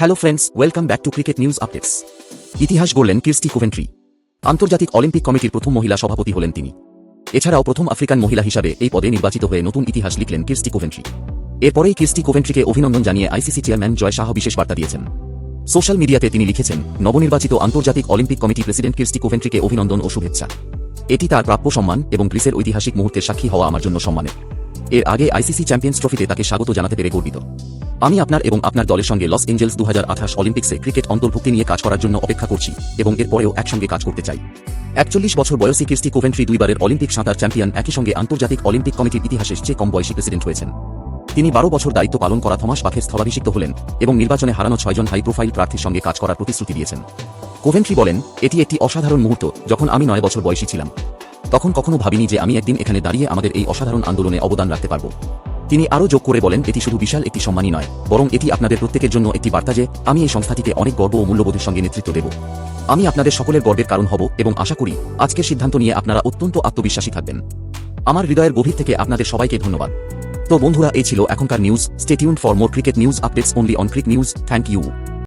Hello friends, welcome back to cricket news updates. ইতিহাস গড়লেন কির্স্টি Coventry. আন্তর্জাতিক অলিম্পিক কমিটির প্রথম মহিলা সভাপতি হলেন তিনি। এছাড়াও প্রথম আফ্রিকান মহিলা হিসাবে এই পদে নির্বাচিত হয়ে নতুন ইতিহাস লিখলেন কির্স্টি কোভেন্ট্রি। এরপরেই কির্স্টি কোভেন্ট্রিকে অভিনন্দন জানিয়ে আইসিসি চেয়ারম্যান জয় শাহ বিশেষ বার্তা দিয়েছেন। সোশ্যাল মিডিয়াতে তিনি লিখেছেন, নবনির্বাচিত আন্তর্জাতিক অলিম্পিক কমিটি প্রেসিডেন্ট কির্স্টি কোভেন্ট্রিকে অভিনন্দন ও শুভেচ্ছা। এটি তার প্রাপ্য সম্মান এবং গ্রিসের ঐতিহাসিক মুহূর্তের সাক্ষী হওয়া আমার জন্য সম্মানের। এর আগে আইসিসি চ্যাম্পিয়ন্স ট্রফিতে তাকে স্বাগত জানাতে পেরে গর্বিত। আমি আপনার এবং আপনার দলের সঙ্গে লস এঞ্জেলস 2028 অলিম্পিক্সে ক্রিকেট অন্তর্ভুক্তি নিয়ে কাজ করার জন্য অপেক্ষা করছি এবং এরপরেও একসঙ্গে কাজ করতে চাই। 41 বছর বয়সী কির্স্টি কোভেন্ট্রি দুইবারের অলিম্পিক সাঁতার চ্যাম্পিয়ন, একই সঙ্গে আন্তর্জাতিক অলিম্পিক কমিটির ইতিহাসে চেয়ে কম বয়সী প্রেসিডেন্ট হয়েছেন। তিনি 12 বছর দায়িত্ব পালন করা থমাস বাখের স্থলাভিষিক্ত হলেন এবং নির্বাচনে হারানো 6 জন হাই প্রোফাইল প্রার্থীর সঙ্গে কাজ করার প্রতিশ্রুতি দিয়েছেন। কোভেন্ট্রি বলেন, এটি একটি অসাধারণ মুহূর্ত। যখন আমি 9 বছর বয়সী ছিলাম, তখন কখনো ভাবিনি যে আমি একদিন এখানে দাঁড়িয়ে আমাদের এই অসাধারণ আন্দোলনে অবদান রাখতে পারব। তিনি আরও যোগ করে বলেন, এটি শুধু বিশাল একটি সম্মানই নয়, বরং এটি আপনাদের প্রত্যেকের জন্য একটি বার্তা যে আমি এই সংস্থাটিকে অনেক গর্ব ও মূল্যবোধের সঙ্গে নেতৃত্ব দেব। আমি আপনাদের সকলের গর্বের কারণ হব এবং আশা করি আজকের সিদ্ধান্ত নিয়ে আপনারা অত্যন্ত আত্মবিশ্বাসী থাকবেন। আমার হৃদয়ের গভীর থেকে আপনাদের সবাইকে ধন্যবাদ। তো বন্ধুরা, এই ছিল এখনকার news. Stay tuned for more cricket news updates only on Crick News. Thank you.